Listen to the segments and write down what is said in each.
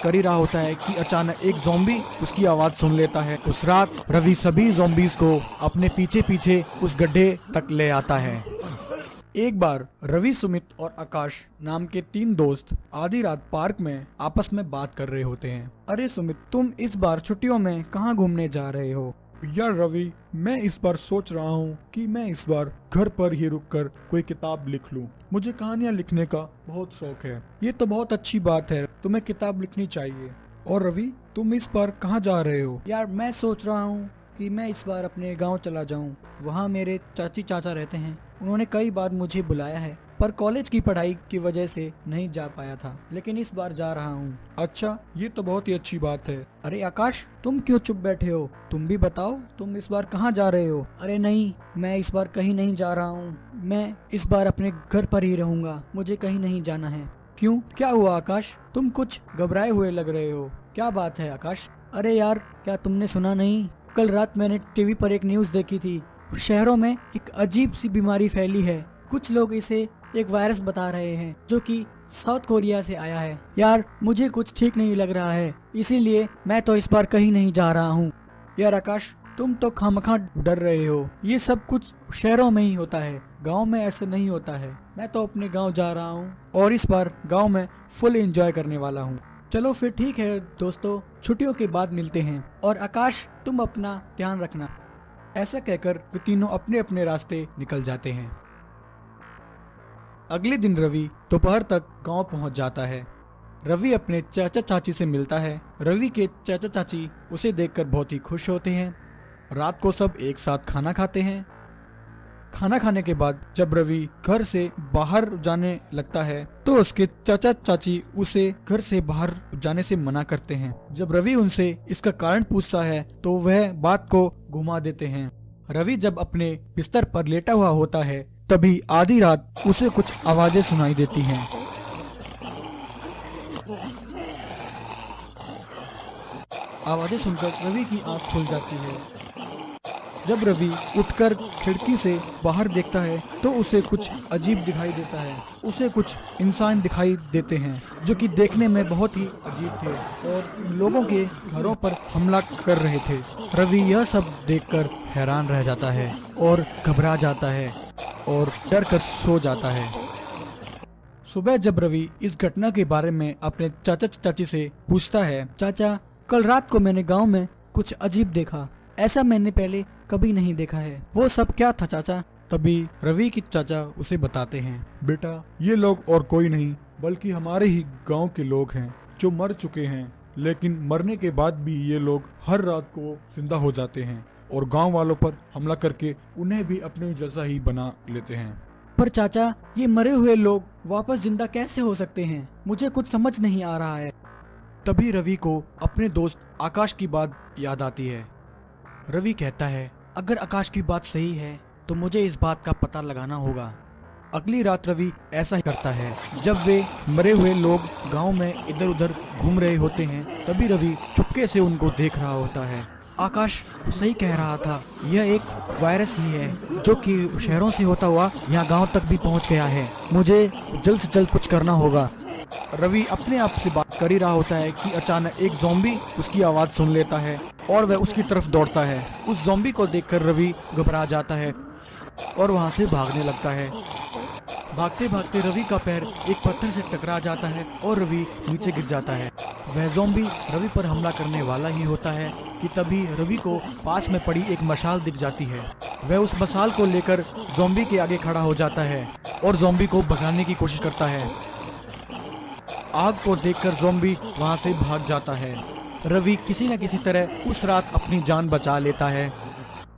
कर ही रहा होता है कि अचानक एक ज़ॉम्बी उसकी आवाज सुन लेता है। उस रात रवि सभी ज़ॉम्बीज को अपने पीछे पीछे उस गड्ढे तक ले आता है। एक बार रवि, सुमित और आकाश नाम के 3 दोस्त आधी रात पार्क में आपस में बात कर रहे होते हैं। अरे सुमित, तुम इस बार छुट्टियों में कहाँ घूमने जा रहे हो? यार रवि, मैं इस बार सोच रहा हूँ कि मैं इस बार घर पर ही रुककर कोई किताब लिख लूँ। मुझे कहानियाँ लिखने का बहुत शौक है। ये तो बहुत अच्छी बात है, तुम्हें किताब लिखनी चाहिए। और रवि, तुम इस बार कहाँ जा रहे हो? यार मैं सोच रहा हूँ कि मैं इस बार अपने गांव चला जाऊँ। वहाँ मेरे चाची चाचा रहते हैं। उन्होंने कई बार मुझे बुलाया है, पर कॉलेज की पढ़ाई की वजह से नहीं जा पाया था, लेकिन इस बार जा रहा हूँ। अच्छा, ये तो बहुत ही अच्छी बात है। अरे आकाश, तुम क्यों चुप बैठे हो? तुम भी बताओ, तुम इस बार कहाँ जा रहे हो? अरे नहीं, मैं इस बार कहीं नहीं जा रहा हूँ। मैं इस बार अपने घर पर ही रहूंगा, मुझे कहीं नहीं जाना है। क्यों, क्या हुआ आकाश? तुम कुछ घबराए हुए लग रहे हो। क्या बात है आकाश? अरे यार, क्या तुमने सुना नहीं? कल रात मैंने टीवी पर एक न्यूज़ देखी थी। शहरों में एक अजीब सी बीमारी फैली है। कुछ लोग इसे एक वायरस बता रहे हैं जो कि साउथ कोरिया से आया है। यार मुझे कुछ ठीक नहीं लग रहा है, इसीलिए मैं तो इस बार कहीं नहीं जा रहा हूँ। यार आकाश, तुम तो खामखा डर रहे हो। ये सब कुछ शहरों में ही होता है, गांव में ऐसे नहीं होता है। मैं तो अपने गांव जा रहा हूँ और इस बार गांव में फुल एंजॉय करने वाला हूँ। चलो फिर ठीक है दोस्तों, छुट्टियों के बाद मिलते हैं। और आकाश, तुम अपना ध्यान रखना। ऐसा कहकर वे तीनों अपने अपने रास्ते निकल जाते हैं। अगले दिन रवि दोपहर तक गांव पहुंच जाता है। रवि अपने चाचा चाची से मिलता है। रवि के चाचा चाची उसे देखकर बहुत ही खुश होते हैं। रात को सब एक साथ खाना खाते हैं। खाना खाने के बाद जब रवि घर से बाहर जाने लगता है तो उसके चाचा चाची उसे घर से बाहर जाने से मना करते हैं। जब रवि उनसे इसका कारण पूछता है तो वह बात को घुमा देते हैं। रवि जब अपने बिस्तर पर लेटा हुआ होता है तभी आधी रात उसे कुछ आवाजें सुनाई देती हैं। आवाजें सुनकर रवि की आंख खुल जाती है। जब रवि उठकर खिड़की से बाहर देखता है तो उसे कुछ अजीब दिखाई देता है। उसे कुछ इंसान दिखाई देते हैं जो कि देखने में बहुत ही अजीब थे और लोगों के घरों पर हमला कर रहे थे। रवि यह सब देखकर हैरान रह जाता है और घबरा जाता है और डर कर सो जाता है। सुबह जब रवि इस घटना के बारे में अपने चाचा चाची से पूछता है, चाचा, कल रात को मैंने गांव में कुछ अजीब देखा। ऐसा मैंने पहले कभी नहीं देखा है। वो सब क्या था चाचा? तभी रवि की चाचा उसे बताते हैं, बेटा, ये लोग और कोई नहीं बल्कि हमारे ही गांव के लोग हैं जो मर चुके हैं, लेकिन मरने के बाद भी ये लोग हर रात को जिंदा हो जाते हैं और गांव वालों पर हमला करके उन्हें भी अपने जैसा ही बना लेते हैं। पर चाचा, ये मरे हुए लोग वापस जिंदा कैसे हो सकते हैं? मुझे कुछ समझ नहीं आ रहा है। तभी रवि को अपने दोस्त आकाश की बात याद आती है। रवि कहता है, अगर आकाश की बात सही है तो मुझे इस बात का पता लगाना होगा। अगली रात रवि ऐसा ही करता है। जब वे मरे हुए लोग गांव में इधर उधर घूम रहे होते हैं तभी रवि चुपके से उनको देख रहा होता है। आकाश सही कह रहा था, यह एक वायरस ही है जो कि शहरों से होता हुआ यहाँ गांव तक भी पहुँच गया है। मुझे जल्द से जल्द कुछ करना होगा। रवि अपने आप से बात कर ही रहा होता है कि अचानक एक ज़ॉम्बी उसकी आवाज़ सुन लेता है और वह उसकी तरफ दौड़ता है। उस ज़ॉम्बी को देखकर रवि घबरा जाता है और वहां से भागने लगता है। भागते भागते रवि का पैर एक पत्थर से टकरा जाता है और रवि नीचे गिर जाता है। वह ज़ॉम्बी रवि पर हमला करने वाला ही होता है कि तभी रवि को पास में पड़ी एक मशाल दिख जाती है। वह उस मशाल को लेकर ज़ॉम्बी के आगे खड़ा हो जाता है और ज़ॉम्बी को भगाने की कोशिश करता है। आग को देखकर ज़ॉम्बी वहां से भाग जाता है। रवि किसी न किसी तरह उस रात अपनी जान बचा लेता है।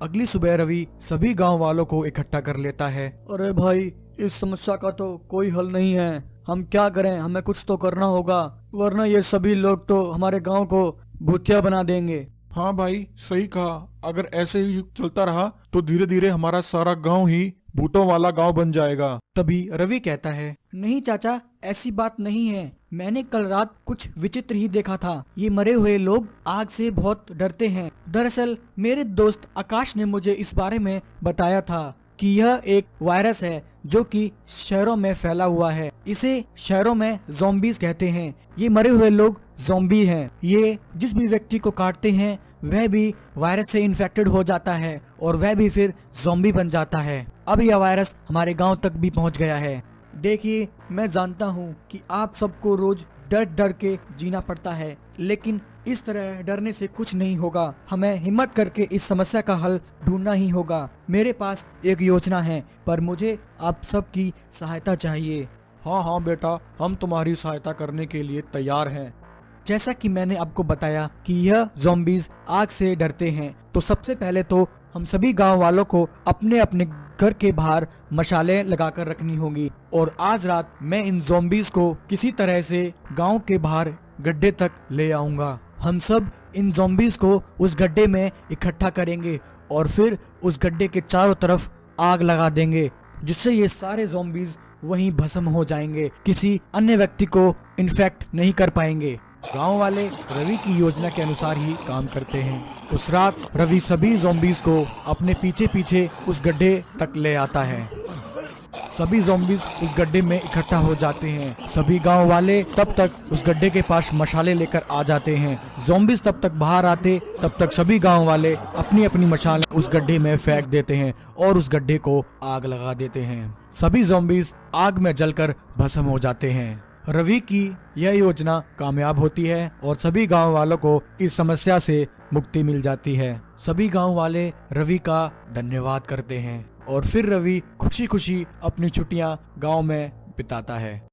अगली सुबह रवि सभी गांव वालों को इकट्ठा कर लेता है। अरे भाई, इस समस्या का तो कोई हल नहीं है। हम क्या करें? हमें कुछ तो करना होगा, वरना ये सभी लोग तो हमारे गांव को भूतिया बना देंगे। हाँ भाई, सही कहा। अगर ऐसे ही चलता रहा तो धीरे धीरे हमारा सारा गांव ही भूतों वाला गांव बन जाएगा। तभी रवि कहता है, नहीं चाचा, ऐसी बात नहीं है। मैंने कल रात कुछ विचित्र ही देखा था। ये मरे हुए लोग आग से बहुत डरते हैं। दरअसल मेरे दोस्त आकाश ने मुझे इस बारे में बताया था कि यह एक वायरस है जो कि शहरों में फैला हुआ है। इसे शहरों में ज़ॉम्बीज कहते हैं। ये मरे हुए लोग ज़ॉम्बी हैं। ये जिस भी व्यक्ति को काटते हैं वह भी वायरस से इन्फेक्टेड हो जाता है और वह भी फिर ज़ॉम्बी बन जाता है। अब यह वायरस हमारे गांव तक भी पहुंच गया है। देखिए, मैं जानता हूं कि आप सबको रोज डर डर के जीना पड़ता है, लेकिन इस तरह डरने से कुछ नहीं होगा। हमें हिम्मत करके इस समस्या का हल ढूंढना ही होगा। मेरे पास एक योजना है, पर मुझे आप सबकी सहायता चाहिए। हाँ हाँ बेटा, हम तुम्हारी सहायता करने के लिए तैयार हैं। जैसा कि मैंने आपको बताया कि यह ज़ॉम्बीज आग से डरते हैं, तो सबसे पहले तो हम सभी गांव वालों को अपने अपने घर के बाहर मशालें लगाकर रखनी होंगी और आज रात मैं इन ज़ॉम्बीज को किसी तरह से गांव के बाहर गड्ढे तक ले आऊंगा। हम सब इन ज़ॉम्बीज को उस गड्ढे में इकट्ठा करेंगे और फिर उस गड्ढे के चारों तरफ आग लगा देंगे, जिससे ये सारे ज़ॉम्बीज वहीं भस्म हो जाएंगे, किसी अन्य व्यक्ति को इन्फेक्ट नहीं कर पाएंगे। गांव वाले रवि की योजना के अनुसार ही काम करते हैं। उस रात रवि सभी ज़ॉम्बीज को अपने पीछे पीछे उस गड्ढे तक ले आता है। सभी ज़ॉम्बीज उस गड्ढे में इकट्ठा हो जाते हैं। सभी गांव वाले तब तक उस गड्ढे के पास मशाले लेकर आ जाते हैं। ज़ॉम्बीज तब तक बाहर आते, तब तक सभी गांव वाले अपनी अपनी मशालें उस गड्ढे में फेंक देते हैं और उस गड्ढे को आग लगा देते हैं। सभी ज़ॉम्बीज आग में जलकर भस्म हो जाते हैं। रवि की यह योजना कामयाब होती है और सभी गांव वालों को इस समस्या से मुक्ति मिल जाती है। सभी गांव वाले रवि का धन्यवाद करते हैं और फिर रवि खुशी खुशी अपनी छुट्टियां गांव में बिताता है।